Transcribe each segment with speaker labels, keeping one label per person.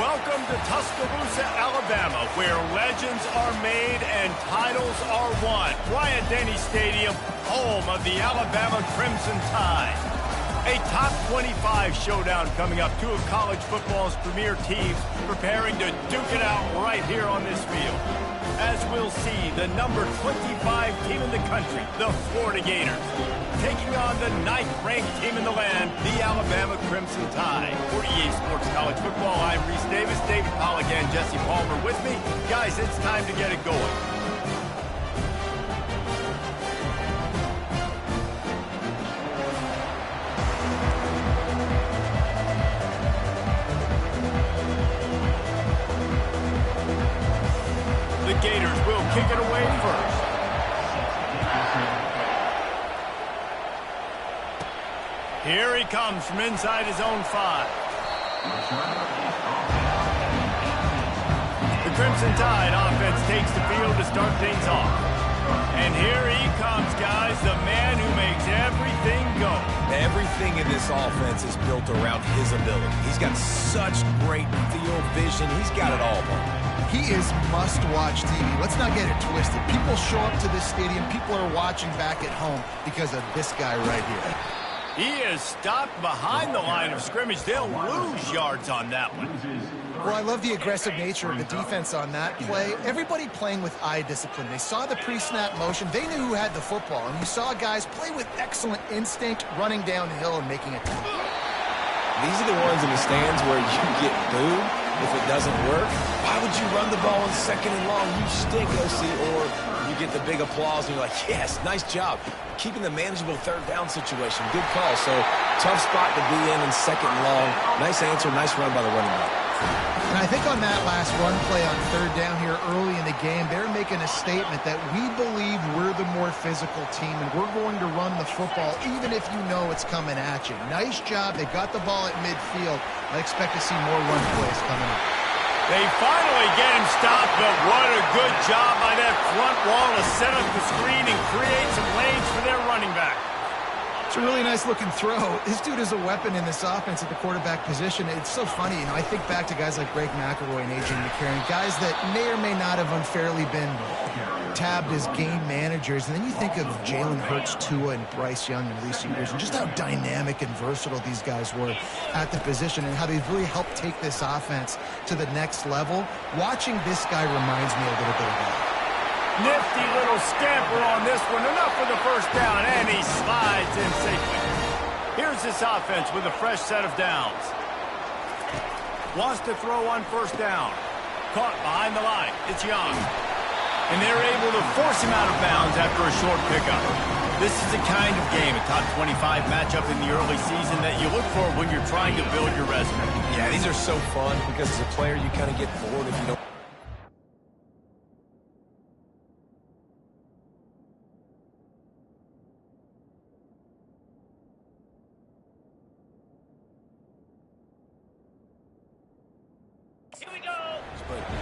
Speaker 1: Welcome to Tuscaloosa, Alabama, where legends are made and titles are won. Bryant-Denny Stadium, home of the Alabama Crimson Tide. A top 25 showdown coming up. Two of college football's premier teams preparing to duke it out right here on this field. As we'll see, the number 25 team in the country, the Florida Gators, taking on the 9th-ranked team in the land, the Alabama Crimson Tide. For EA Sports College Football, I'm Reese Davis, David Pollack, and Jesse Palmer with me. Guys, it's time to get it going. The Gators will kick it away first. Here he comes from inside his own 5. The Crimson Tide offense takes the field to start things off. And here he comes, guys, the man who makes everything go.
Speaker 2: Everything in this offense is built around his ability. He's got such great field vision. He's got it all, man.
Speaker 3: He is must-watch TV. Let's not get it twisted. People show up to this stadium. People are watching back at home because of this guy right here.
Speaker 1: He is stopped behind the line of scrimmage. They'll lose yards on that one.
Speaker 3: Well, I love the aggressive nature of the defense on that play. Everybody playing with eye discipline. They saw the pre-snap motion. They knew who had the football. And you saw guys play with excellent instinct, running downhill and making it.
Speaker 2: These are the ones in the stands where you get booed if it doesn't work. Why would you run the ball in 2nd and long? You stink, OC. Or you get the big applause and you're like, yes, nice job. Keeping the manageable 3rd down situation. Good call. So tough spot to be in 2nd and long. Nice answer, nice run by the running back.
Speaker 3: And I think on that last run play on 3rd down here early in the game, they're making a statement that we believe we're the more physical team and we're going to run the football even if you know it's coming at you. Nice job. They got the ball at midfield. I expect to see more run plays coming up.
Speaker 1: They finally get him stopped, but what a good job by that front wall to set up the screen and create some lanes for their running back.
Speaker 3: It's a really nice-looking throw. This dude is a weapon in this offense at the quarterback position. It's so funny, you know, I think back to guys like Greg McElroy and A.J. McCarron, guys that may or may not have unfairly been tabbed as game managers. And then you think of Jalen Hurts, Tua, and Bryce Young in recent years, and just how dynamic and versatile these guys were at the position and how they've really helped take this offense to the next level. Watching this guy reminds me a little bit of that.
Speaker 1: Nifty little scamper on this one. Enough for the first down, and he slides in safely. Here's this offense with a fresh set of downs. Wants to throw on 1st down. Caught behind the line. It's Young. And they're able to force him out of bounds after a short pickup. This is the kind of game, a top 25 matchup in the early season that you look for when you're trying to build your resume.
Speaker 2: Yeah, these are so fun because as a player, you kind of get bored if you don't.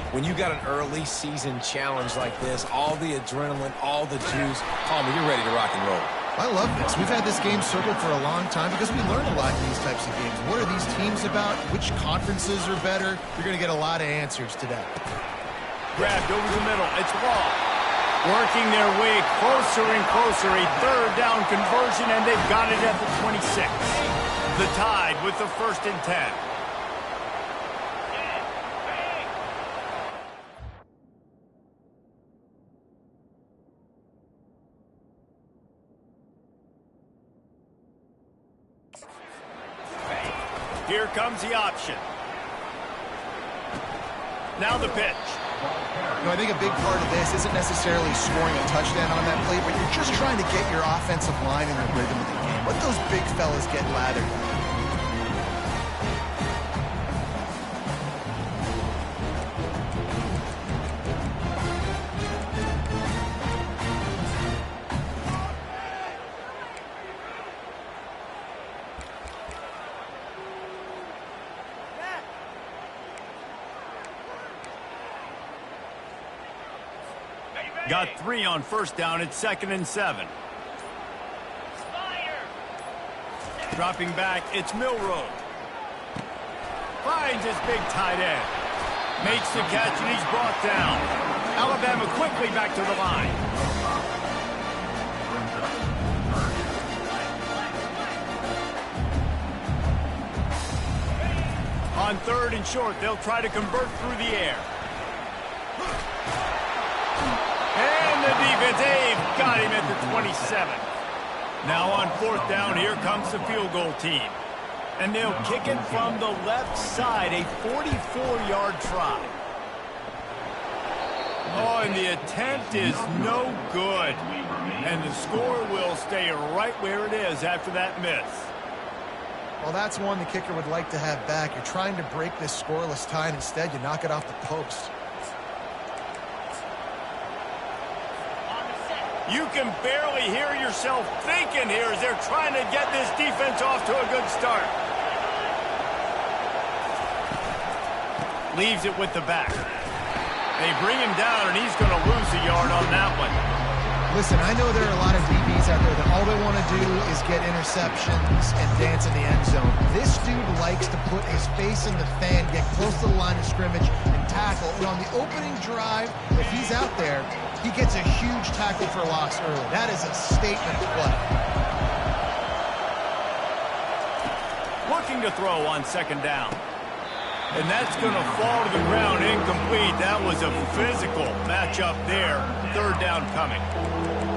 Speaker 2: When you got an early season challenge like this, all the adrenaline, all the juice, Palmer, you're ready to rock and roll.
Speaker 3: I love this. We've had this game circled for a long time because we learn a lot in these types of games. What are these teams about? Which conferences are better? You're going to get a lot of answers today.
Speaker 1: Grabbed over the middle. It's Law. Working their way closer and closer. A 3rd down conversion, and they've got it at the 26. The Tide with the 1st and 10. Here comes the option. Now the pitch.
Speaker 3: You know, I think a big part of this isn't necessarily scoring a touchdown on that play, but you're just trying to get your offensive line in the rhythm of the game. Let those big fellas get lathered.
Speaker 1: Got 3 on 1st down. It's 2nd and 7. Dropping back, it's Milroe. finds his big tight end. Makes the catch, and he's brought down. Alabama quickly back to the line. On 3rd and short, they'll try to convert through the air. And the defense, they've got him at the 27. Now on 4th down, here comes the field goal team. And they'll kick it from the left side, a 44-yard try. Oh, and the attempt is no good. And the score will stay right where it is after that miss.
Speaker 3: Well, that's one the kicker would like to have back. You're trying to break this scoreless tie, and instead you knock it off the post.
Speaker 1: You can barely hear yourself thinking here as they're trying to get this defense off to a good start. Leaves it with the back. They bring him down, and he's going to lose a yard on that one.
Speaker 3: Listen, I know there are a lot of DBs out there that all they want to do is get interceptions and dance in the end zone. This dude likes to put his face in the fan, get close to the line of scrimmage, and tackle. And on the opening drive, if he's out there, he gets a huge tackle for loss early. That is a statement play.
Speaker 1: Looking to throw on 2nd down. And that's going to fall to the ground incomplete. That was a physical matchup there. 3rd down coming.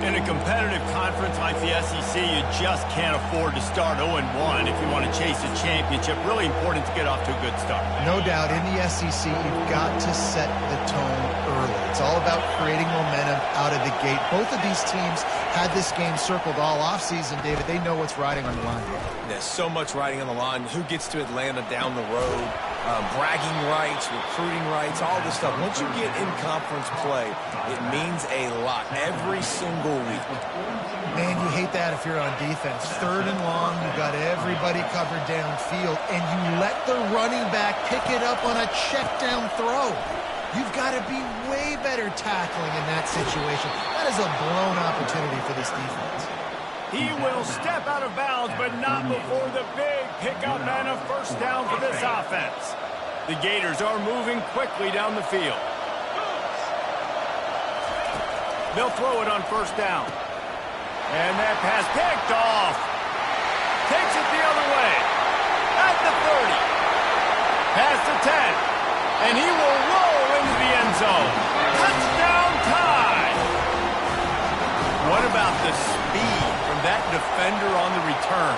Speaker 1: In a competitive conference like the SEC, you just can't afford to start 0-1 if you want to chase a championship. Really important to get off to a good start.
Speaker 3: No doubt, in the SEC, you've got to set the tone early. It's all about creating momentum out of the gate. Both of these teams had this game circled all offseason, David. They know what's riding on the line.
Speaker 2: There's so much riding on the line. Who gets to Atlanta down the road? Bragging rights, recruiting rights, all this stuff. Once you get in conference play, it means a lot every single week.
Speaker 3: Man, you hate that if you're on defense. 3rd and long, you've got everybody covered downfield, and you let the running back pick it up on a check down throw. You've got to be way better tackling in that situation. That is a blown opportunity for this defense.
Speaker 1: He will step out of bounds, but not before the big pickup and a 1st down for this offense. The Gators are moving quickly down the field. They'll throw it on 1st down. And that pass picked off. Takes it the other way. At the 30. Past the 10. And he will roll into the end zone. Touchdown tie. What about the speed from that defender on the return?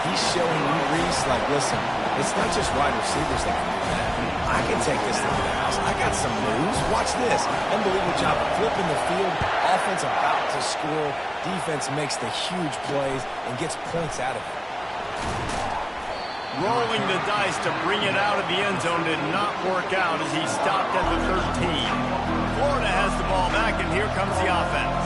Speaker 2: He's showing you, Reese, like, listen, it's not just wide receivers that can do that. I can take this thing to the house. I got some moves. Watch this. Unbelievable job of flipping the field. Offense about to score. Defense makes the huge plays and gets points out of it.
Speaker 1: Rolling the dice to bring it out of the end zone did not work out as he stopped at the 13. Florida has the ball back, and here comes the offense.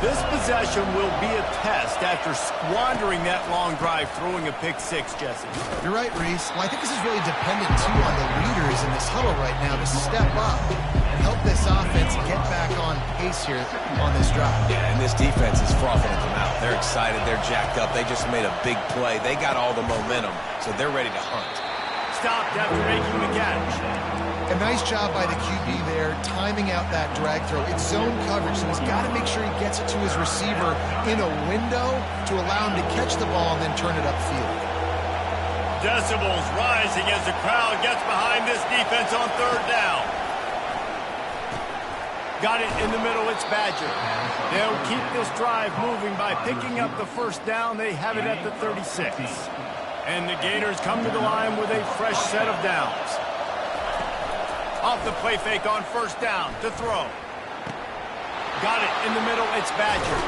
Speaker 1: This possession will be a test after squandering that long drive, throwing a pick 6, Jesse.
Speaker 3: You're right, Reese. Well, I think this is really dependent, too, on the leaders in this huddle right now to step up and help this offense get back on pace here on this drive.
Speaker 2: Yeah, and this defense is frothing at the mouth. They're excited. They're jacked up. They just made a big play. They got all the momentum, so they're ready to hunt.
Speaker 1: Stopped after making the catch.
Speaker 3: A nice job by the QB there, timing out that drag throw. It's zone coverage, so he's got to make sure he gets it to his receiver in a window to allow him to catch the ball and then turn it upfield.
Speaker 1: Decibels rising as the crowd gets behind this defense on 3rd down. Got it in the middle, it's Badger. They'll keep this drive moving by picking up the 1st down. They have it at the 36. And the Gators come to the line with a fresh set of downs. Off the play fake on 1st down to throw. Got it in the middle, it's Badger.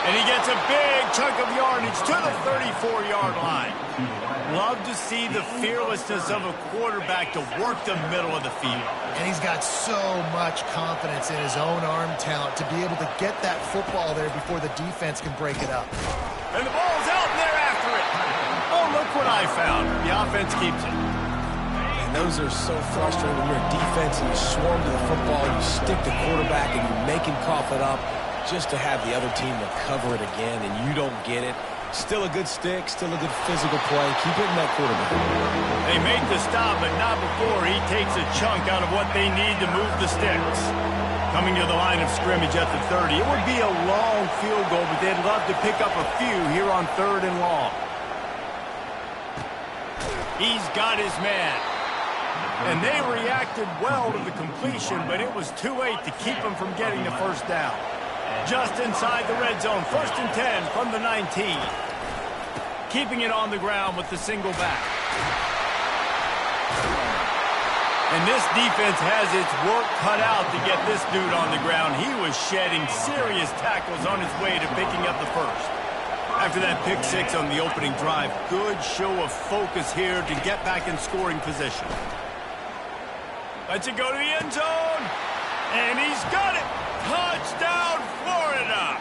Speaker 1: And he gets a big chunk of yardage to the 34-yard line. Love to see the fearlessness of a quarterback to work the middle of the field.
Speaker 3: And he's got so much confidence in his own arm talent to be able to get that football there before the defense can break it up.
Speaker 1: And the ball's out, and they're after it. Oh, look what I found. The offense keeps it.
Speaker 2: Those are so frustrating when you're a defense and you swarm to the football, you stick the quarterback and you make him cough it up just to have the other team recover it again and you don't get it. Still a good stick, still a good physical play. Keep hitting that quarterback.
Speaker 1: They made the stop, but not before he takes a chunk out of what they need to move the sticks. Coming to the line of scrimmage at the 30. It would be a long field goal, but they'd love to pick up a few here on 3rd and long. He's got his man. And they reacted well to the completion, but it was too late to keep him from getting the first down. Just inside the red zone, 1st and 10 from the 19. Keeping it on the ground with the single back. And this defense has its work cut out to get this dude on the ground. He was shedding serious tackles on his way to picking up the first. After that pick 6 on the opening drive, good show of focus here to get back in scoring position. Lets it go to the end zone. And he's got it. Touchdown, Florida.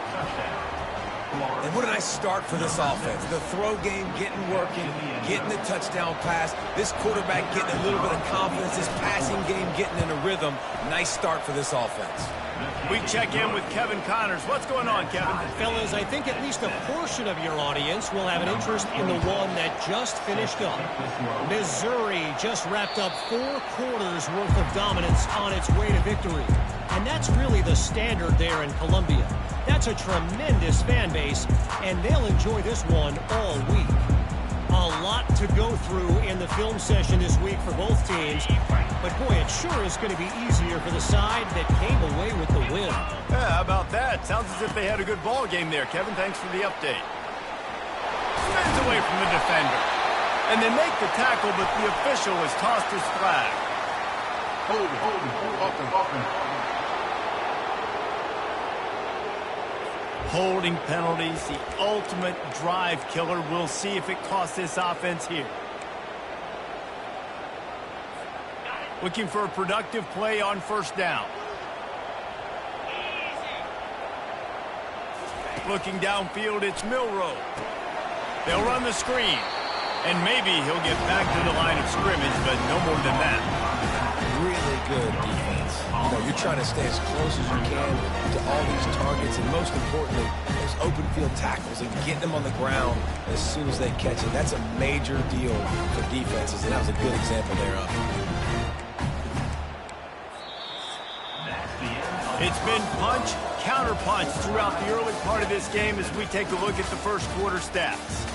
Speaker 2: And what a nice start for this offense. The throw game getting working, getting the touchdown pass. This quarterback getting a little bit of confidence. This passing game getting in a rhythm. Nice start for this offense.
Speaker 1: We check in with Kevin Connors. What's going on, Kevin?
Speaker 4: Fellas, I think at least a portion of your audience will have an interest in the one that just finished up. Missouri just wrapped up 4 quarters worth of dominance on its way to victory. And that's really the standard there in Columbia. That's a tremendous fan base, and they'll enjoy this one all week. A lot to go through in the film session this week for both teams. But, boy, it sure is going to be easier for the side that came away with the win.
Speaker 1: Yeah, how about that? Sounds as if they had a good ball game there. Kevin, thanks for the update. Spins away from the defender. And they make the tackle, but the official has tossed his flag. Holding penalties, the ultimate drive killer. We'll see if it costs this offense here. Looking for a productive play on 1st down. Looking downfield, it's Milroe. They'll run the screen. And maybe he'll get back to the line of scrimmage, but no more than that.
Speaker 2: Really good defense. You know, you're trying to stay as close as you can to all these targets, and most importantly, those open field tackles and getting them on the ground as soon as they catch it. That's a major deal for defenses, and that was a good example thereof.
Speaker 1: It's been punch, counter-punch throughout the early part of this game as we take a look at the first quarter stats.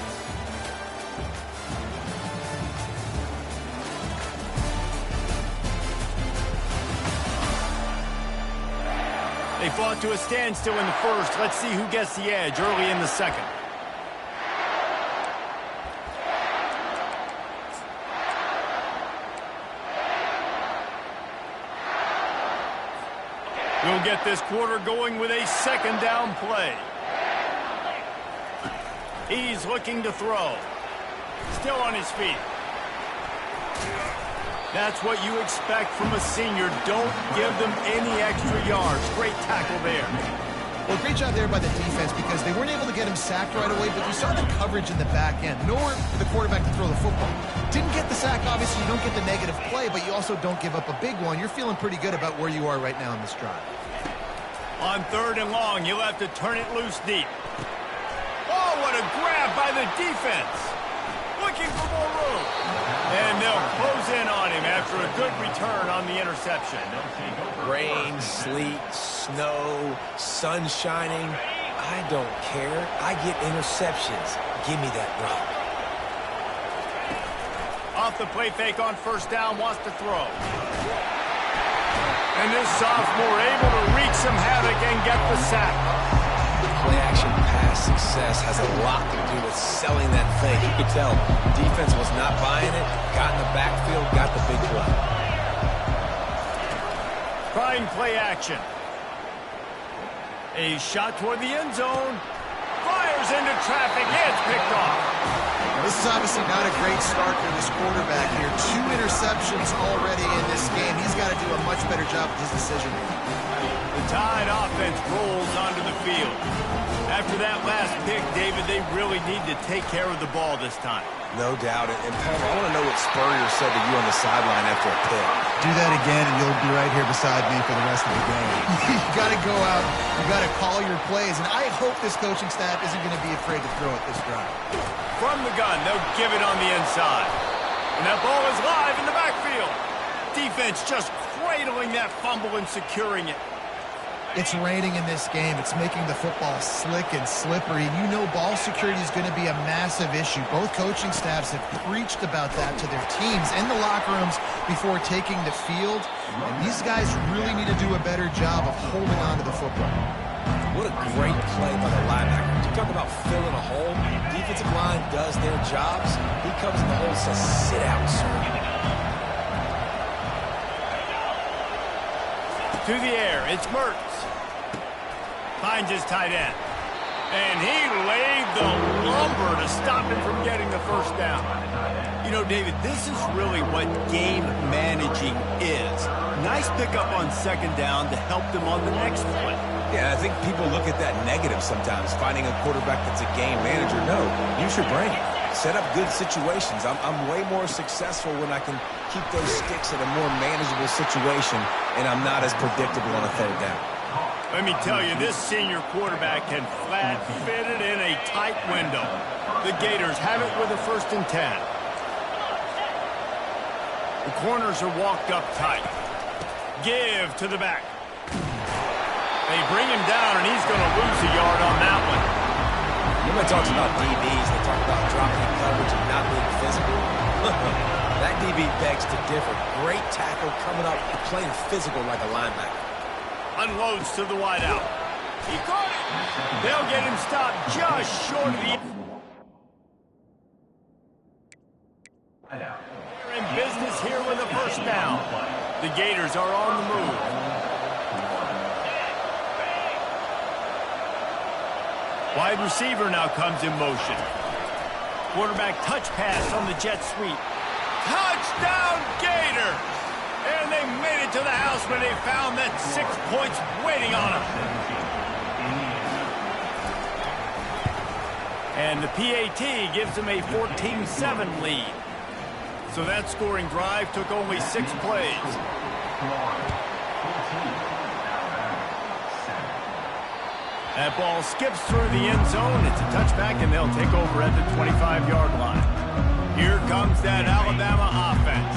Speaker 1: They fought to a standstill in the first. Let's see who gets the edge early in the second. We'll get this quarter going with a 2nd down play. He's looking to throw. Still on his feet. That's what you expect from a senior. Don't give them any extra yards. Great tackle there.
Speaker 3: Well, great job there by the defense because they weren't able to get him sacked right away, but you saw the coverage in the back end. Nowhere for the quarterback to throw the football. Didn't get the sack, obviously. You don't get the negative play, but you also don't give up a big one. You're feeling pretty good about where you are right now in this drive.
Speaker 1: On 3rd and long, you'll have to turn it loose deep. Oh, what a grab by the defense. Looking for more room. And they'll close in on him after a good return on the interception.
Speaker 2: Rain, sleet, snow, sun shining. I don't care. I get interceptions. Give me that rock.
Speaker 1: Off the play fake on 1st down, wants to throw. And this sophomore able to wreak some havoc and get the sack.
Speaker 2: Play-action pass success has a lot to do with selling that fake. You could tell defense was not buying it, got in the backfield, got the big play.
Speaker 1: Trying play action. A shot toward the end zone. Fires into traffic. It's picked off.
Speaker 3: This is obviously not a great start for this quarterback here. 2 interceptions already in this game. He's got to do a much better job with his decision.
Speaker 1: The Tide offense rolls onto the field. After that last pick, David, they really need to take care of the ball this time.
Speaker 2: No doubt. And Palmer, I want to know what Spurrier said to you on the sideline after a pick.
Speaker 3: Do that again, and you'll be right here beside me for the rest of the game. You got to go out. You got to call your plays, and I hope this coaching staff isn't going to be afraid to throw it this drive.
Speaker 1: From the gun, they'll give it on the inside. And that ball is live in the backfield. Defense just cradling that fumble and securing it.
Speaker 3: It's raining in this game. It's making the football slick and slippery. You know ball security is going to be a massive issue. Both coaching staffs have preached about that to their teams in the locker rooms before taking the field. And these guys really need to do a better job of holding on to the football.
Speaker 2: What a great play by the linebacker. You talk about filling a hole. Defensive line does their jobs. He comes in the hole and says, sit out, sir.
Speaker 1: To the air, it's Mertz. Finds his tight end. And he laid the lumber to stop him from getting the first down. You know, David, this is really what game managing is. Nice pickup on second down to help them on the next play.
Speaker 2: Yeah, I think people look at that negative sometimes, finding a quarterback that's a game manager. No, use your brain. Set up good situations. I'm way more successful when I can keep those sticks in a more manageable situation, and I'm not as predictable on a third down.
Speaker 1: Let me tell you, this senior quarterback can flat fit it in a tight window. The Gators have it with a 1st and 10. The corners are walked up tight. Give to the back. They bring him down, and he's going to lose a yard on that one.
Speaker 2: Everybody talks about DBs. They talk about dropping coverage and not being physical. That DB begs to differ. Great tackle coming up, playing physical like a linebacker.
Speaker 1: Unloads to the wideout. He caught it. They'll get him stopped just short of the... They're in business here with a 1st down. The Gators are on the move. Wide receiver now comes in motion. Quarterback touch pass on the jet sweep. Touchdown, Gator! And they made it to the house when they found that 6 points waiting on them. And the PAT gives them a 14-7 lead. So that scoring drive took only 6 plays. That ball skips through the end zone. It's a touchback, and they'll take over at the 25-yard line. Here comes that Alabama offense.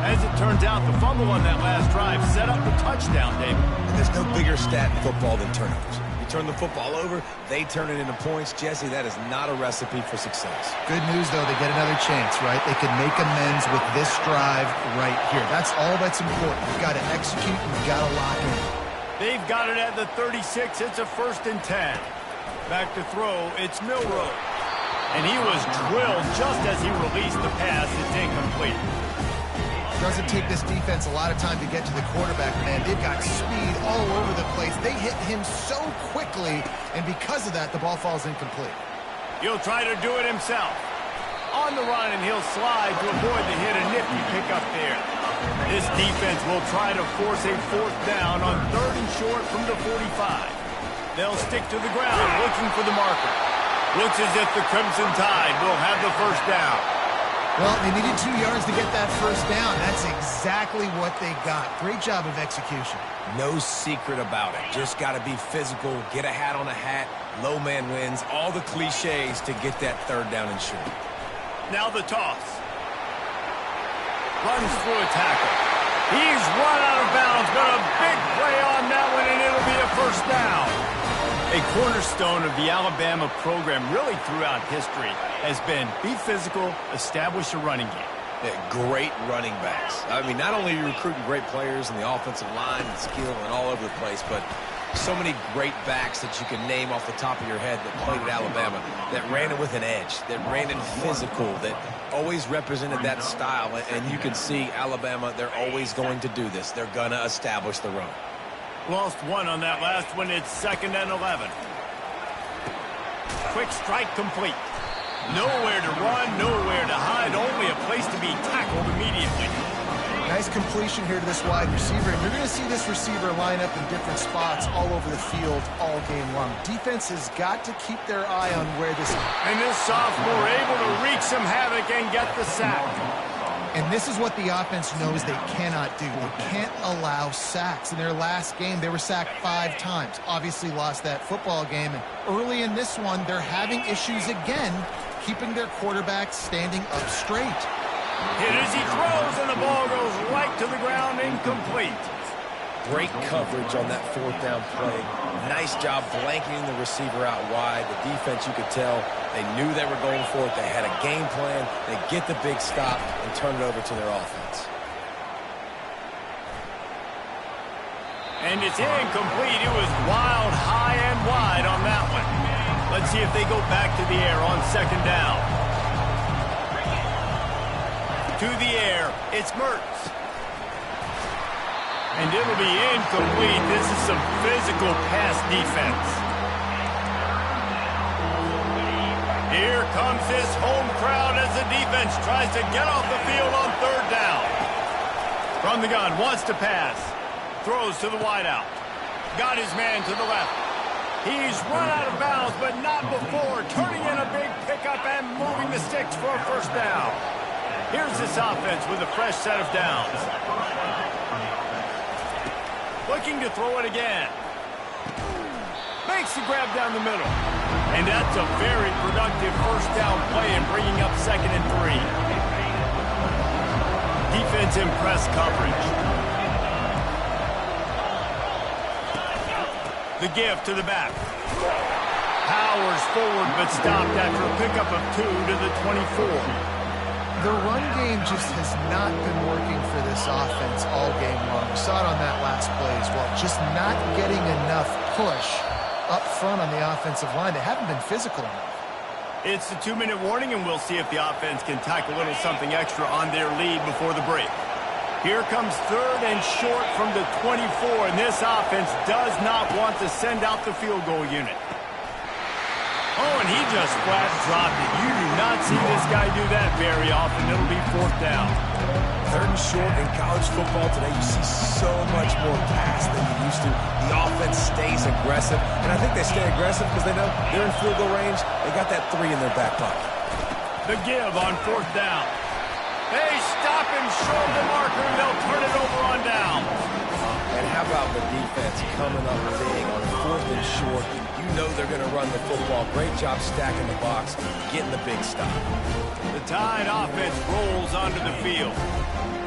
Speaker 1: As it turns out, the fumble on that last drive set up the touchdown, David.
Speaker 2: And there's no bigger stat in football than turnovers. You turn the football over, they turn it into points. Jesse, that is not a recipe for success.
Speaker 3: Good news, though, they get another chance, right? They can make amends with this drive right here. That's all that's important. You've got to execute, and you've got to lock in.
Speaker 1: They've got it at the 36. It's a 1st and 10. Back to throw, it's Milroe. And he was drilled just as he released the pass. It's incomplete.
Speaker 3: Doesn't take this defense a lot of time to get to the quarterback, man. They've got speed all over the place. They hit him so quickly, and because of that, the ball falls incomplete.
Speaker 1: He'll try to do it himself. On the run, and he'll slide to avoid the hit. A nifty pickup there. This defense will try to force a 4th down on 3rd and short from the 45. They'll stick to the ground looking for the marker. Looks as if the Crimson Tide will have the 1st down.
Speaker 3: Well, they needed 2 yards to get that 1st down. That's exactly what they got. Great job of execution.
Speaker 2: No secret about it. Just got to be physical, get a hat on a hat, low man wins, all the cliches to get that 3rd down and short.
Speaker 1: Now the toss. Runs through a tackle. He's run out of bounds, but a big play on that one, and it'll be a 1st down. A cornerstone of the Alabama program really throughout history has been be physical, establish a running game.
Speaker 2: Great running backs. I mean, not only are you recruiting great players in the offensive line and skill and all over the place, but so many great backs that you can name off the top of your head that played at Alabama, that ran it with an edge, that ran it physical, that always represented that style. And you can see Alabama, they're always going to do this. They're going to establish the run.
Speaker 1: Lost 1 on that last one. It's 2nd and 11. Quick strike complete. Nowhere to run, nowhere to hide, only a place to be tackled immediately.
Speaker 3: Nice completion here to this wide receiver, and you're going to see this receiver line up in different spots all over the field all game long. Defense has got to keep their eye on where this is.
Speaker 1: And this sophomore able to wreak some havoc and get the sack.
Speaker 3: And this is what the offense knows they cannot do. They can't allow sacks. In their last game, they were sacked 5 times. Obviously lost that football game. And early in this one, they're having issues again, keeping their quarterback standing up straight.
Speaker 1: Hit as he throws, and the ball goes right to the ground, incomplete.
Speaker 2: Great coverage on that 4th down play. Nice job blanketing the receiver out wide. The defense, you could tell, they knew they were going for it. They had a game plan. They get the big stop and turn it over to their offense.
Speaker 1: And it's incomplete. It was wild, high and wide on that one. Let's see if they go back to the air on 2nd down. To the air, it's Mertz. And it'll be incomplete. This is some physical pass defense. Here comes this home crowd as the defense tries to get off the field on 3rd down. From the gun, wants to pass. Throws to the wideout. Got his man to the left. He's run out of bounds, but not before. Turning in a big pickup and moving the sticks for a 1st down. Here's this offense with a fresh set of downs. Looking to throw it again. Makes the grab down the middle. And that's a very productive 1st down play in bringing up 2nd and 3. Defense in press coverage. The give to the back. Powers forward but stopped after a pickup of 2 to the 24.
Speaker 3: The run game just has not been working for this offense all game long. We saw it on that last play as well. Just not getting enough push up front on the offensive line. They haven't been physical enough.
Speaker 1: It's the 2-minute warning, and we'll see if the offense can tack a little something extra on their lead before the break. Here comes 3rd and short from the 24, and this offense does not want to send out the field goal unit. Oh, and he just flat dropped it. You do not see this guy do that very often. It'll be 4th down.
Speaker 2: 3rd and short in college football today. You see so much more pass than you used to. The offense stays aggressive, and I think they stay aggressive because they know they're in field goal range. They got that 3 in their back pocket.
Speaker 1: The give on 4th down. They stop him short of the marker, and they'll turn it over on down.
Speaker 2: And how about the defense coming up big on 4th and short? You know they're going to run the football. Great job stacking the box, getting the big stop.
Speaker 1: The Tide offense rolls onto the field.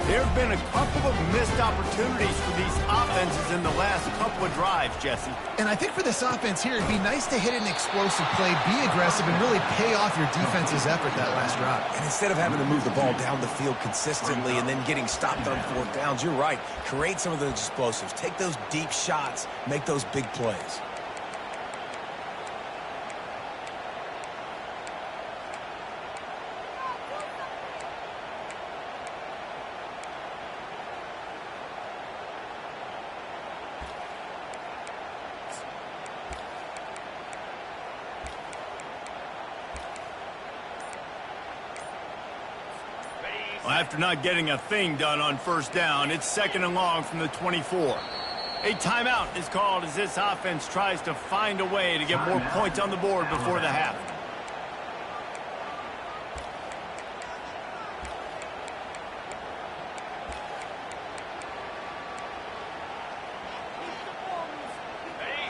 Speaker 1: There have been a couple of missed opportunities for these offenses in the last couple of drives, Jesse.
Speaker 3: And I think for this offense here, it'd be nice to hit an explosive play, be aggressive, and really pay off your defense's effort that last drive.
Speaker 2: And instead of having to move the ball down the field consistently and then getting stopped on 4th downs, you're right. Create some of those explosives. Take those deep shots. Make those big plays.
Speaker 1: Well, after not getting a thing done on 1st down, it's 2nd and long from the 24. A timeout is called as this offense tries to find a way to get more points on the board before the half.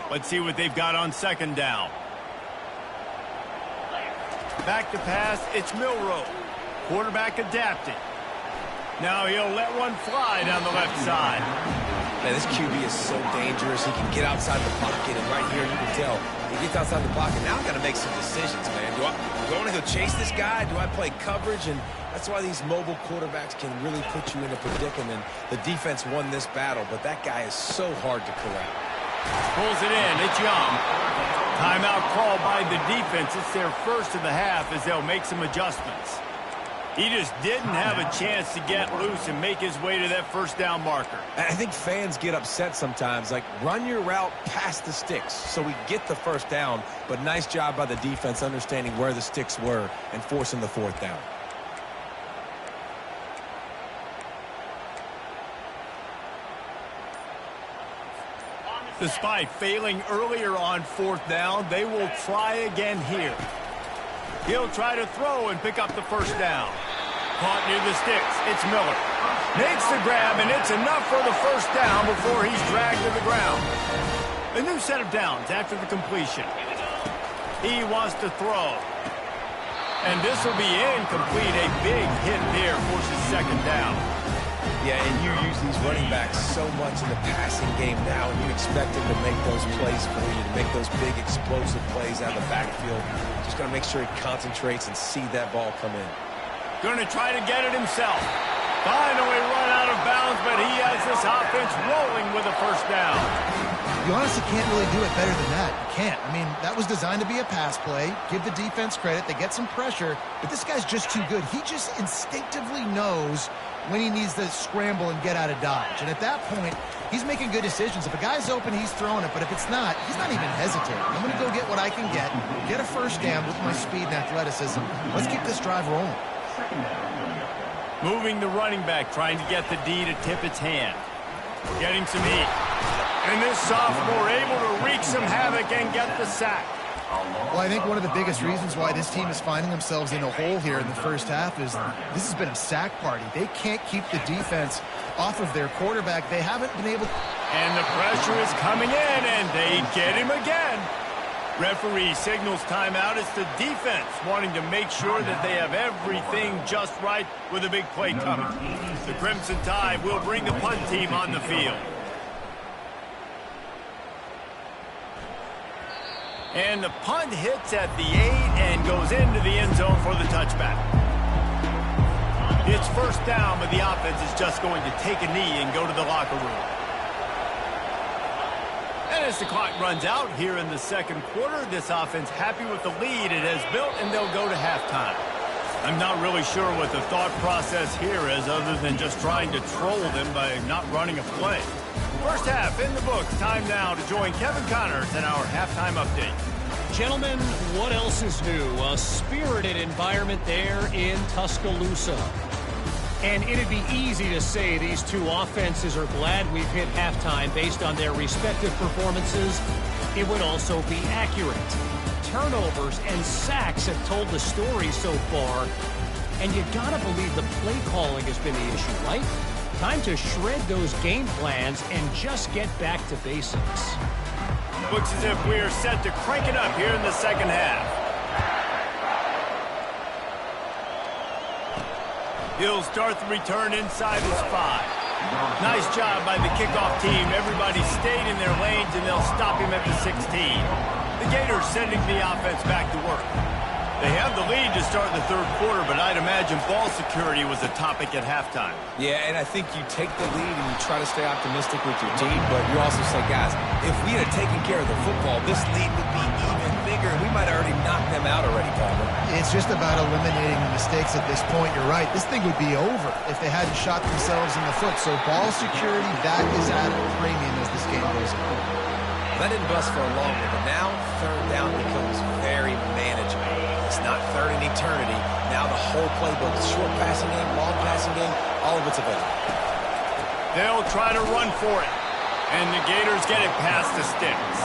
Speaker 1: Let's see what they've got on 2nd down. Back to pass, it's Milroe. Quarterback adapting. Now he'll let one fly down the left side.
Speaker 2: Man, this QB is so dangerous. He can get outside the pocket, and right here you can tell he gets outside the pocket. Now I've got to make some decisions, man. Do I want to go chase this guy? Do I play coverage? And that's why these mobile quarterbacks can really put you in a predicament. The defense won this battle, but that guy is so hard to corral.
Speaker 1: Pulls it in. It's Young. Timeout called by the defense. It's their first of the half as they'll make some adjustments. He just didn't have a chance to get loose and make his way to that 1st down marker.
Speaker 2: I think fans get upset sometimes. Like, run your route past the sticks so we get the 1st down. But nice job by the defense understanding where the sticks were and forcing the 4th down.
Speaker 1: Despite failing earlier on 4th down, they will try again here. He'll try to throw and pick up the first down. Caught near the sticks. It's Miller. Makes the grab, and it's enough for the first down before he's dragged to the ground. A new set of downs after the completion. He wants to throw. And this will be incomplete. A big hit there forces 2nd down.
Speaker 2: Yeah, and you use these running backs so much in the passing game now, and you expect them to make those plays for you, to make those big explosive plays out of the backfield. Just got to make sure he concentrates and see that ball come in.
Speaker 1: Going to try to get it himself. Finally run out of bounds, but he has this offense rolling with a first down.
Speaker 3: You honestly can't really do it better than that. You can't. I mean, that was designed to be a pass play. Give the defense credit. They get some pressure, but this guy's just too good. He just instinctively knows when he needs to scramble and get out of dodge. And at that point, he's making good decisions. If a guy's open, he's throwing it. But if it's not, he's not even hesitating. I'm going to go get what I can get a first down with my speed and athleticism. Let's keep this drive rolling.
Speaker 1: Moving the running back, trying to get the D to tip its hand. Getting some heat. And this sophomore able to wreak some havoc and get the sack.
Speaker 3: Well, I think one of the biggest reasons why this team is finding themselves in a hole here in the first half is this has been a sack party. They can't keep the defense off of their quarterback. They haven't been able to...
Speaker 1: And the pressure is coming in, and they get him again. Referee signals timeout. It's the defense wanting to make sure that they have everything just right with a big play coming. The Crimson Tide will bring the punt team on the field. And the punt hits at the 8 and goes into the end zone for the touchback. It's first down, but the offense is just going to take a knee and go to the locker room. And as the clock runs out here in the 2nd quarter, this offense happy with the lead it has built, and they'll go to halftime. I'm not really sure what the thought process here is other than just trying to troll them by not running a play. First half in the books. Time now to join Kevin Connors in our halftime update.
Speaker 4: Gentlemen, what else is new? A spirited environment there in Tuscaloosa. And it'd be easy to say these two offenses are glad we've hit halftime based on their respective performances. It would also be accurate. Turnovers and sacks have told the story so far. And you gotta believe the play calling has been the issue, right? Time to shred those game plans and just get back to basics.
Speaker 1: Looks as if we're set to crank it up here in the 2nd half. He'll start the return inside his 5. Nice job by the kickoff team. Everybody stayed in their lanes, and they'll stop him at the 16. The Gators sending the offense back to work. They have the lead to start the 3rd quarter, but I'd imagine ball security was a topic at halftime.
Speaker 2: Yeah, and I think you take the lead and you try to stay optimistic with your team, but you also say, guys, if we had taken care of the football, this lead would be even bigger, and we might have already knocked them out already, Palmer.
Speaker 3: It's just about eliminating the mistakes at this point. You're right. This thing would be over if they hadn't shot themselves in the foot. So ball security, that is at a premium as this game goes on.
Speaker 2: That didn't bust for a long one, but now 3rd down becomes very manageable. It's not 3rd in eternity. Now the whole playbook, short passing game, long passing game, all of it's available.
Speaker 1: They'll try to run for it. And the Gators get it past the sticks.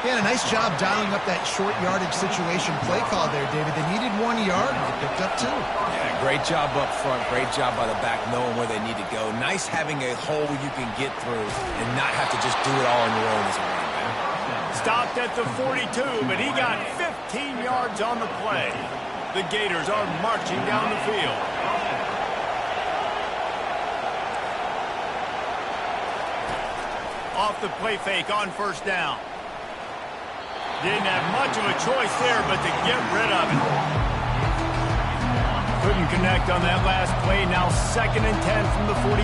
Speaker 3: Yeah, a nice job dialing up that short yardage situation play call there, David. They needed 1 yard, and they picked up 2.
Speaker 2: Yeah, great job up front. Great job by the back knowing where they need to go. Nice having a hole you can get through and not have to just do it all on your own as a running back.
Speaker 1: Stopped at the 42, but he got 15 yards on the play. The Gators are marching down the field. Off the play fake on first down. Didn't have much of a choice there, but to get rid of it. Couldn't connect on that last play. Now 2nd and 10 from the 42.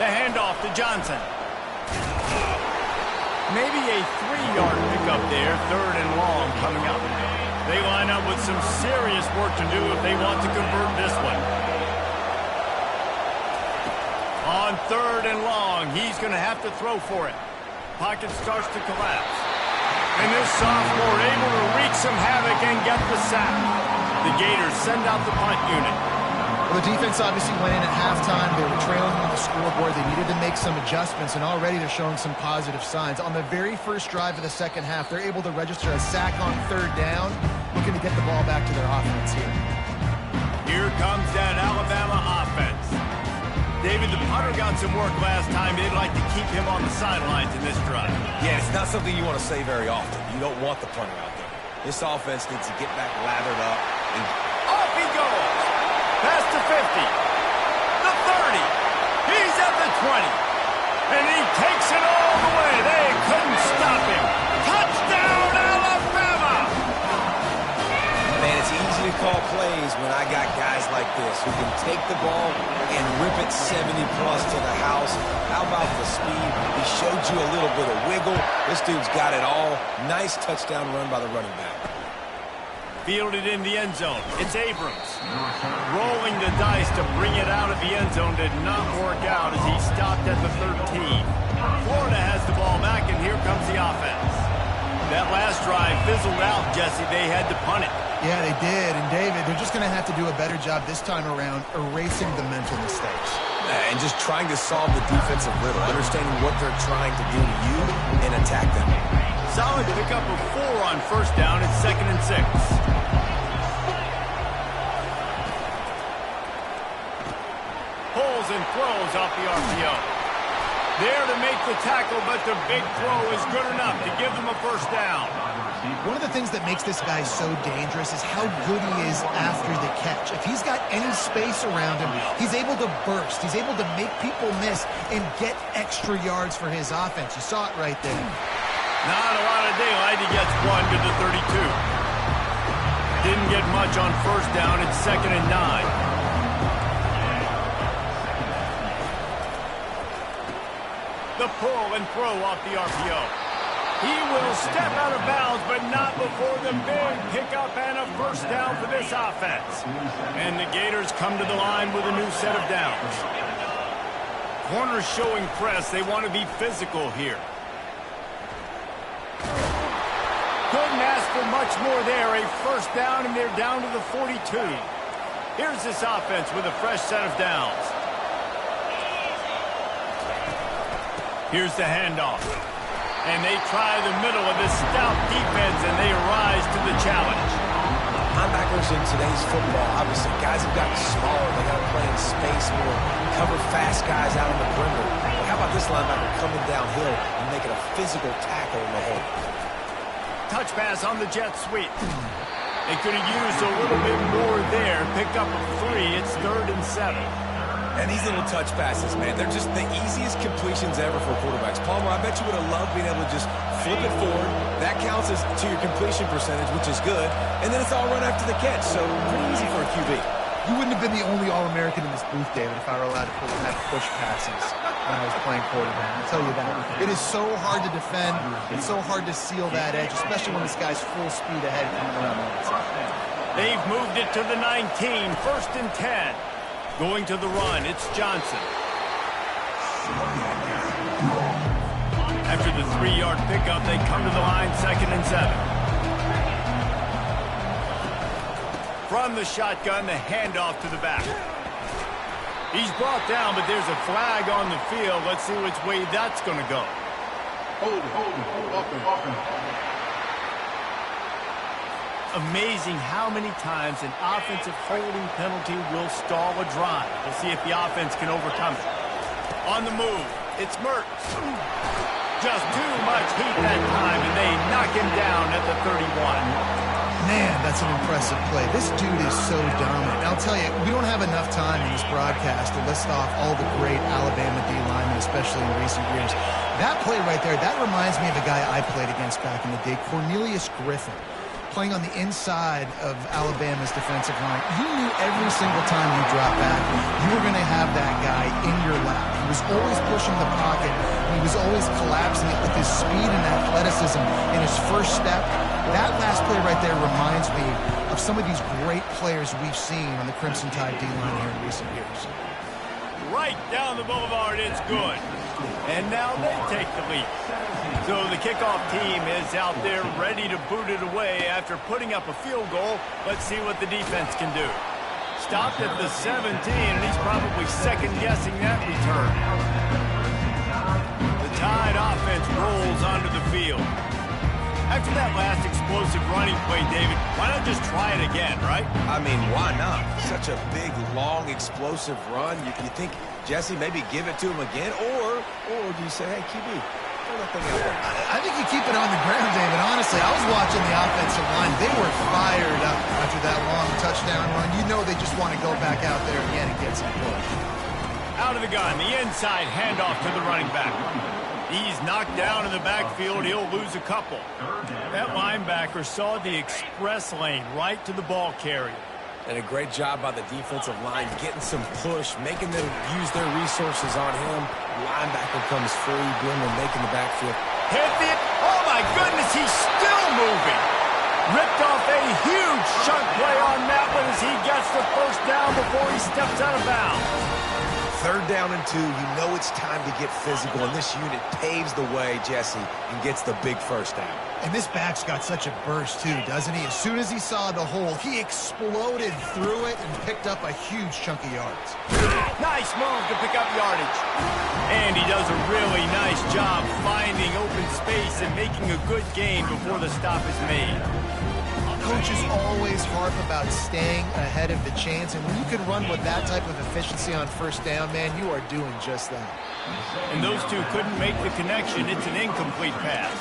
Speaker 1: The handoff to Johnson. Maybe a 3-yard pickup there. 3rd and long coming up. They line up with some serious work to do if they want to convert this one. On 3rd and long, he's going to have to throw for it. Pocket starts to collapse. And this sophomore able to wreak some havoc and get the sack. The Gators send out the punt unit.
Speaker 3: Well, the defense obviously went in at halftime. They were trailing on the scoreboard. They needed to make some adjustments, and already they're showing some positive signs. On the very first drive of the second half, they're able to register a sack on third down, looking to get the ball back to their offense here.
Speaker 1: Here comes that Alabama offense. David, the punter got some work last time. They'd like to keep him on the sidelines in this drive.
Speaker 2: Yeah, it's not something you want to say very often. You don't want the punter out there. This offense needs to get back lathered up. And
Speaker 1: off he goes. Past the 50. The 30. He's at the 20. And he takes it all the way. They couldn't stop him. Touchdown, Alabama!
Speaker 2: Man, it's easy to call plays when I got guys like this who can take the ball and rip it 70-plus to the house. How about the speed? He showed you a little bit of wiggle. This dude's got it all. Nice touchdown run by the running back.
Speaker 1: Fielded in the end zone. It's Abrams. Rolling the dice to bring it out of the end zone did not work out as he stopped at the 13. Florida has the ball back, and here comes the offense. That last drive fizzled out, Jesse. They had to punt it.
Speaker 3: Yeah, they did. And, David, they're just going to have to do a better job this time around erasing the mental mistakes.
Speaker 2: And just trying to solve the defensive riddle, understanding what they're trying to do to you and attack them.
Speaker 1: Solid pickup of 4 on first down. It's 2nd and 6. Pulls and throws off the RPO. There to make the tackle, but the big throw is good enough to give them a first down.
Speaker 3: One of the things that makes this guy so dangerous is how good he is after the catch. If he's got any space around him, he's able to burst. He's able to make people miss and get extra yards for his offense. You saw it right there.
Speaker 1: Not a lot of daylight. He gets 1 to the 32. Didn't get much on first down. It's 2nd and 9. The pull and throw off the RPO. He will step out of bounds, but not before the big pickup and a first down for this offense. And the Gators come to the line with a new set of downs. Corners showing press. They want to be physical here. Couldn't ask for much more there. A first down, and they're down to the 42. Here's this offense with a fresh set of downs. Here's the handoff. And they try the middle of this stout defense, and they rise to the challenge.
Speaker 2: Linebackers in today's football, obviously, guys have gotten smaller. They got to play in space more, cover fast guys out on the perimeter. But how about this linebacker coming downhill and making a physical tackle in the hole?
Speaker 1: Touch pass on the jet sweep. They could have used a little bit more there. Picked up a 3. It's 3rd and 7.
Speaker 2: And these little touch passes, man, they're just the easiest completions ever for quarterbacks. Palmer, I bet you would have loved being able to just flip it forward. That counts as to your completion percentage, which is good. And then it's all run after the catch, so pretty easy for a QB.
Speaker 3: You wouldn't have been the only All-American in this booth, David, if I were allowed to have push passes when I was playing quarterback. I'll tell you that. It is so hard to defend. It's so hard to seal that edge, especially when this guy's full speed ahead coming around the outside.
Speaker 1: They've moved it to the 19, 1st and 10. Going to the run, it's Johnson. After the 3-yard pickup, they come to the line, 2nd and 7. From the shotgun, the handoff to the back. He's brought down, but there's a flag on the field. Let's see which way that's going to go.
Speaker 5: Hold it.
Speaker 1: Amazing how many times an offensive holding penalty will stall a drive. We'll see if the offense can overcome it. On the move, it's Mertz. Just too much heat that time, and they knock him down at the 31.
Speaker 3: Man, that's an impressive play. This dude is so dominant. And I'll tell you, we don't have enough time in this broadcast to list off all the great Alabama D-linemen, especially in recent years. That play right there, that reminds me of a guy I played against back in the day, Cornelius Griffin, playing on the inside of Alabama's defensive line. You knew every single time you dropped back, you were going to have that guy in your lap. He was always pushing the pocket. He was always collapsing it with his speed and athleticism in his first step. That last play right there reminds me of some of these great players we've seen on the Crimson Tide D-line here in recent years.
Speaker 1: Right down the boulevard, it's good. And now they take the lead. So the kickoff team is out there ready to boot it away after putting up a field goal. Let's see what the defense can do. Stopped at the 17, and he's probably second-guessing that return. The Tide offense rolls onto the field. After that last explosive running play, David, why not just try it again, right?
Speaker 2: I mean, why not? Such a big, long, explosive run. You think, Jesse, maybe give it to him again? Or do you say, hey, QB, throw that thing out there?
Speaker 3: I think you keep it on the ground, David. Honestly, I was watching the offensive line. They were fired up after that long touchdown run. You know they just want to go back out there again and get some push.
Speaker 1: Out of the gun, the inside handoff to the running back. He's knocked down in the backfield. He'll lose a couple. That linebacker saw the express lane right to the ball carrier.
Speaker 2: And a great job by the defensive line getting some push, making them use their resources on him. Linebacker comes free, Blimmer making the backfield.
Speaker 1: Hit the... Oh, my goodness, he's still moving. Ripped off a huge chunk play on that one as he gets the first down before he steps out of bounds.
Speaker 2: 3rd down and 2, you know it's time to get physical, and this unit paves the way, Jesse, and gets the big first down.
Speaker 3: And this back's got such a burst, too, doesn't he? As soon as he saw the hole, he exploded through it and picked up a huge chunk of yards.
Speaker 1: Nice move to pick up yardage. And he does a really nice job finding open space and making a good gain before the stop is made.
Speaker 3: Coaches always harp about staying ahead of the chains, and when you can run with that type of efficiency on first down, man, you are doing just that.
Speaker 1: And those two couldn't make the connection. It's an incomplete pass.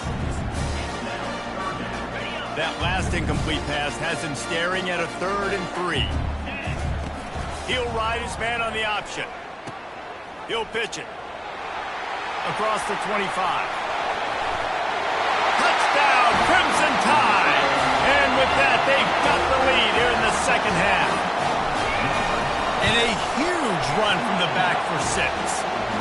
Speaker 1: That last incomplete pass has him staring at a 3rd and 3. He'll ride his man on the option. He'll pitch it. Across the 25. Touchdown, Crimson Tide! And with that, they've got the lead here in the second half. And a huge run from the back for 6.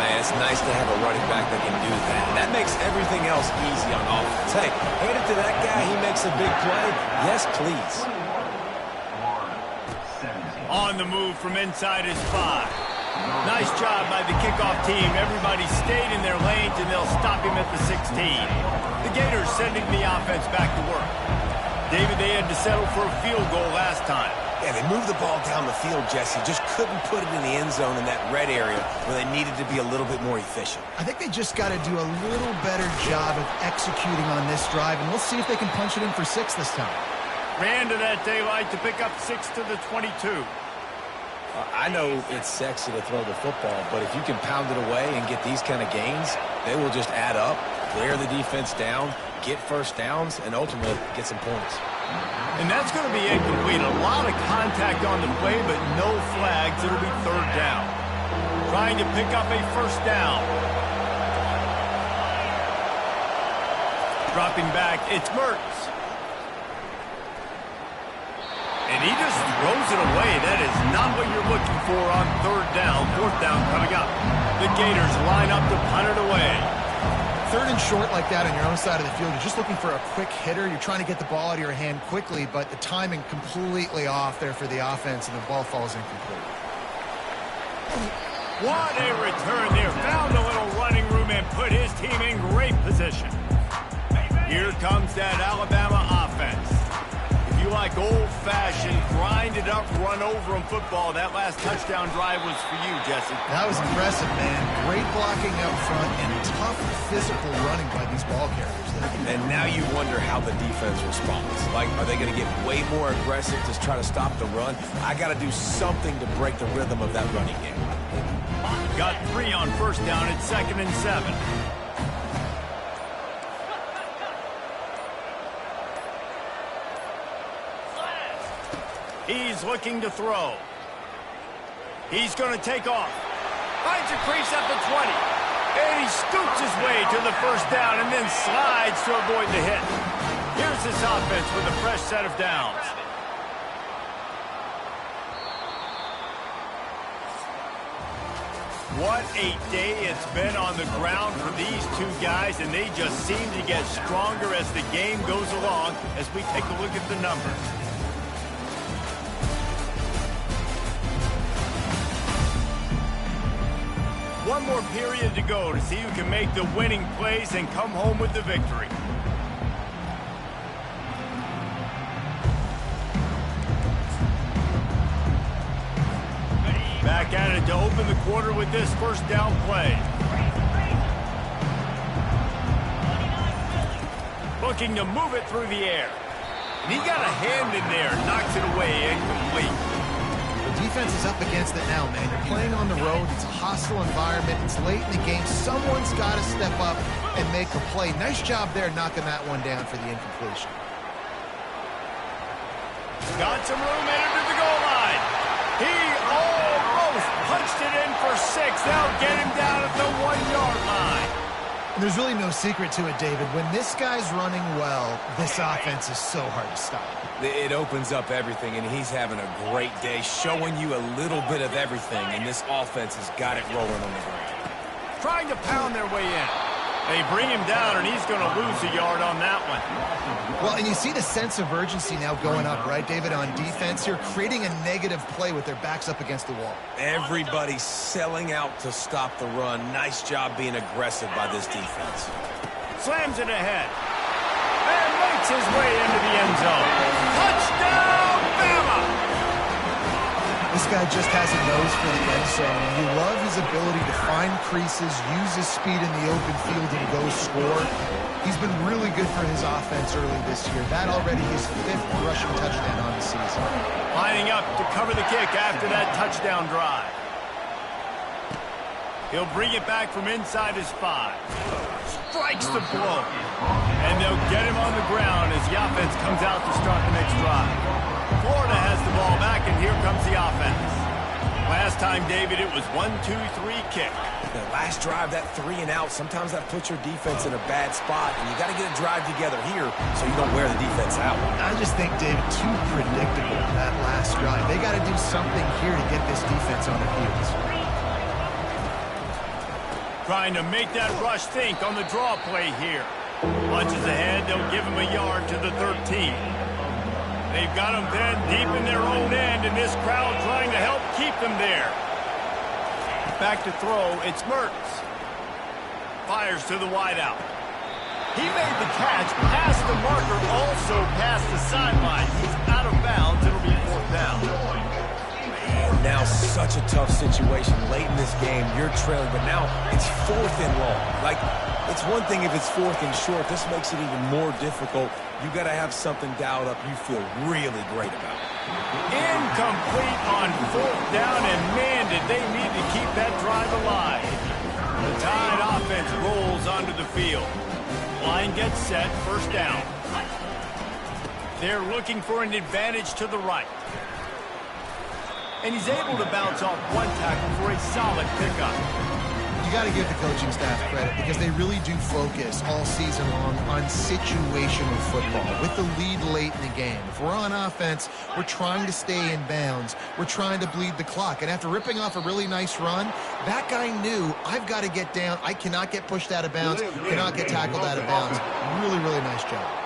Speaker 2: Man, it's nice to have a running back that can do that. That makes everything else easy on offense. Hey, hand it to that guy. He makes a big play. Yes, please.
Speaker 1: On the move from inside his 5. Nice job by the kickoff team. Everybody stayed in their lanes, and they'll stop him at the 16. The Gators sending the offense back to work. David, they had to settle for a field goal last time.
Speaker 2: Yeah, they moved the ball down the field, Jesse. Just couldn't put it in the end zone in that red area where they needed to be a little bit more efficient.
Speaker 3: I think they just got to do a little better job of executing on this drive, and we'll see if they can punch it in for 6 this time.
Speaker 1: Ran to that daylight to pick up 6 to the 22.
Speaker 2: I know it's sexy to throw the football, but if you can pound it away and get these kind of gains, they will just add up, wear the defense down, get first downs, and ultimately get some points.
Speaker 1: And that's going to be incomplete. A lot of contact on the play, but no flags. It'll be 3rd down. Trying to pick up a first down. Dropping back, it's Mertz. And he just throws it away. That is not what you're looking for on 3rd down. 4th down coming up. The Gators line up to punt it away.
Speaker 3: 3rd and short like that on your own side of the field, you're just looking for a quick hitter. You're trying to get the ball out of your hand quickly, but the timing completely off there for the offense, and the ball falls incomplete.
Speaker 1: What a return there. Found a little running room and put his team in great position. Here comes that Alabama offense. If you like old-fashioned, grind-it-up, run-over-'em football, that last touchdown drive was for you, Jesse.
Speaker 3: That was impressive, man. Great blocking up front and tough physical running by these ball carriers.
Speaker 2: And now you wonder how the defense responds. Like, are they going to get way more aggressive to try to stop the run? I got to do something to break the rhythm of that running game.
Speaker 1: Got 3 on first down at 2nd and 7. He's looking to throw. He's going to take off. Finds a crease at the 20. And he scoots his way to the first down and then slides to avoid the hit. Here's this offense with a fresh set of downs. What a day it's been on the ground for these two guys, and they just seem to get stronger as the game goes along as we take a look at the numbers. One more period to go to see who can make the winning plays and come home with the victory. quarter with this first down play. Looking to move it through the air. And he got a hand in there, knocks it away, incomplete.
Speaker 3: The defense is up against it now, man. You're playing on the road. It's a hostile environment. It's late in the game. Someone's got to step up and make a play. Nice job there knocking that one down for the incompletion.
Speaker 1: Got some room headed to the goal line. He almost punched it in for 6. They'll get him down at the 1-yard line.
Speaker 3: And there's really no secret to it, David. When this guy's running well, this offense is so hard to stop.
Speaker 2: It opens up everything, and he's having a great day, showing you a little bit of everything, and this offense has got it rolling on the ground.
Speaker 1: Trying to pound their way in. They bring him down, and he's going to lose a yard on that one.
Speaker 3: Well, and you see the sense of urgency now going up, right, David, on defense here, creating a negative play with their backs up against the wall.
Speaker 2: Everybody's selling out to stop the run. Nice job being aggressive by this defense.
Speaker 1: Slams it ahead. And makes his way into the end zone. Touchdown, Bama!
Speaker 3: This guy just has a nose for the end zone. You love his ability to find creases, use his speed in the open field, and go score. He's been really good for his offense early this year. That already his 5th rushing touchdown on the season.
Speaker 1: Lining up to cover the kick after that touchdown drive. He'll bring it back from inside his 5. Strikes the blow. And they'll get him on the ground as the offense comes out to start the next drive. Florida has the ball back, and here comes the offense. Last time, David, it was 1-2-3 kick.
Speaker 2: The last drive, that 3 and out, sometimes that puts your defense in a bad spot, and you got to get a drive together here so you don't wear the defense out.
Speaker 3: I just think, David, too predictable, that last drive. They got to do something here to get this defense on their heels.
Speaker 1: Trying to make that rush think on the draw play here. Lunges ahead, they'll give him a yard to the 13. They've got them then deep in their own end, and this crowd trying to help keep them there. Back to throw, it's Mertz. Fires to the wideout. He made the catch, past the marker, also past the sideline. He's out of bounds. It'll be 4th down.
Speaker 2: And now such a tough situation. Late in this game, you're trailing, but now it's 4th and long. Like, it's one thing if it's 4th and short. This makes it even more difficult. You got to have something dialed up you feel really great about.
Speaker 1: Incomplete on 4th down, and man, did they need to keep that drive alive. The Tide offense rolls onto the field. Line gets set, 1st down. They're looking for an advantage to the right. And he's able to bounce off one tackle for a solid pickup.
Speaker 3: You got to give the coaching staff credit because they really do focus all season long on situational football with the lead late in the game. If we're on offense, we're trying to stay in bounds. We're trying to bleed the clock. And after ripping off a really nice run, that guy knew, I've got to get down. I cannot get pushed out of bounds, cannot get tackled out of bounds. Really, really nice job.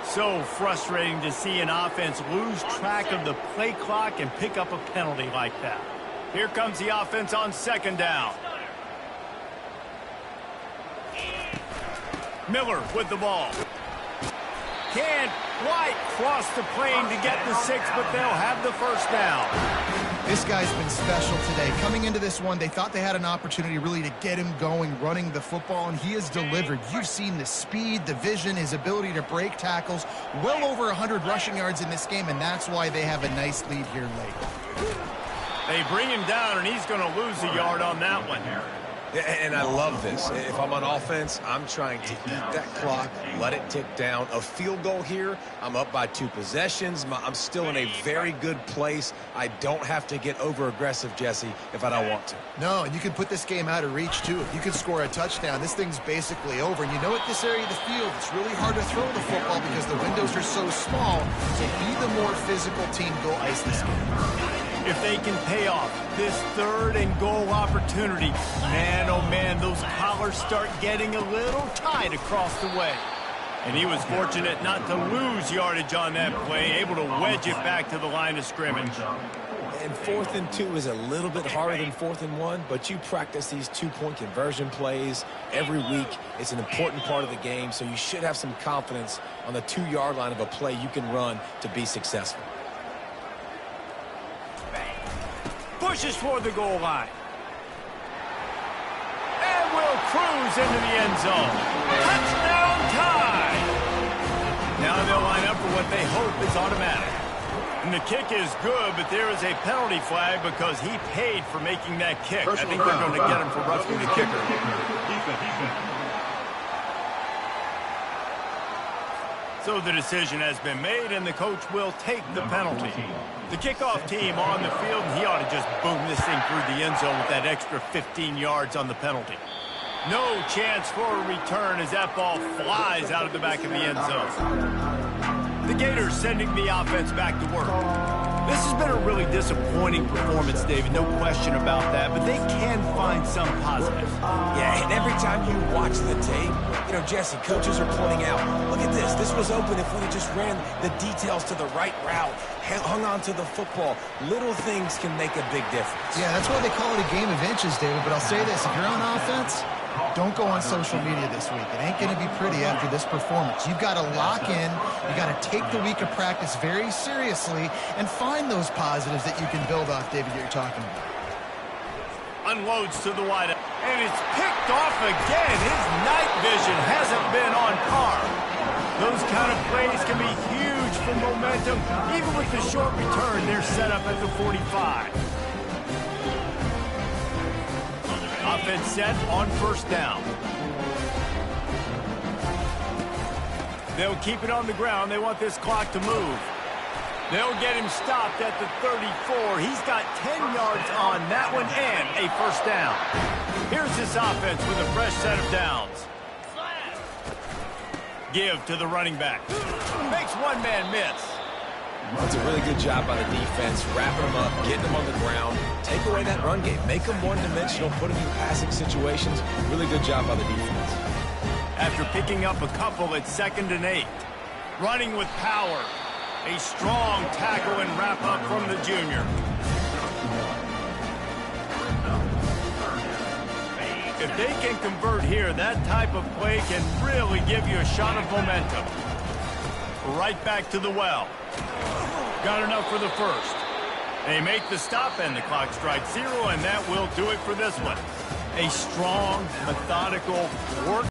Speaker 1: So frustrating to see an offense lose track of the play clock and pick up a penalty like that. Here comes the offense on 2nd down. Miller with the ball. Can't quite cross the plane to get the 6, but they'll have the 1st down.
Speaker 3: This guy's been special today. Coming into this one, they thought they had an opportunity really to get him going, running the football, and he has delivered. You've seen the speed, the vision, his ability to break tackles. Well over 100 rushing yards in this game, and that's why they have a nice lead here late.
Speaker 1: They bring him down, and he's going to lose a yard on that one.
Speaker 2: And I love this. If I'm on offense, I'm trying to eat that clock, let it tick down. A field goal here, I'm up by 2 possessions. I'm still in a very good place. I don't have to get over-aggressive, Jesse, if I don't want to.
Speaker 3: No, and you can put this game out of reach, too. If you can score a touchdown, this thing's basically over. And you know, at this area of the field, it's really hard to throw the football because the windows are so small. So be the more physical team, go ice this game.
Speaker 1: If they can pay off this 3rd and goal opportunity, man, oh man, those collars start getting a little tight across the way. And he was fortunate not to lose yardage on that play, able to wedge it back to the line of scrimmage.
Speaker 2: And 4th and 2 is a little bit harder than 4th and 1, but you practice these 2-point conversion plays every week. It's an important part of the game, so you should have some confidence on the 2-yard line of a play you can run to be successful.
Speaker 1: Pushes toward the goal line. And will cruise into the end zone. Touchdown tie! Now they'll line up for what they hope is automatic. And the kick is good, but there is a penalty flag because he paid for making that kick. I think they're going to get him for roughing the kicker. So the decision has been made, and the coach will take the penalty. The kickoff team on the field, and he ought to just boom this thing through the end zone with that extra 15 yards on the penalty. No chance for a return as that ball flies out of the back of the end zone. The Gators sending the offense back to work. This has been a really disappointing performance, David, no question about that, but they can find some positives.
Speaker 2: Yeah, and every time you watch the tape, Jesse, coaches are pointing out, look at this. This was open if we just ran the details to the right route, hung on to the football. Little things can make a big difference.
Speaker 3: Yeah, that's why they call it a game of inches, David, but I'll say this. If you're on offense, don't go on social media this week. It ain't going to be pretty after this performance. You've got to lock in. You've got to take the week of practice very seriously and find those positives that you can build off, David, that you're talking about.
Speaker 1: Unloads to the wide, and it's picked off again. His night vision hasn't been on par. Those kind of plays can be huge for momentum. Even with the short return, they're set up at the 45. Offense set on first down. They'll keep it on the ground. They want this clock to move. They'll get him stopped at the 34. He's got 10 yards on that one and a first down. Here's this offense with a fresh set of downs. Give to the running back. Makes one man miss.
Speaker 2: It's a really good job by the defense, wrapping them up, getting them on the ground, take away that run game, make them one-dimensional, put them in passing situations. Really good job by the defense.
Speaker 1: After picking up a couple at 2nd and 8. Running with power. A strong tackle and wrap-up from the junior. If they can convert here, that type of play can really give you a shot of momentum. Right back to the well. Got enough for the first. They make the stop, and the clock strikes 0, and that will do it for this one. A strong, methodical work.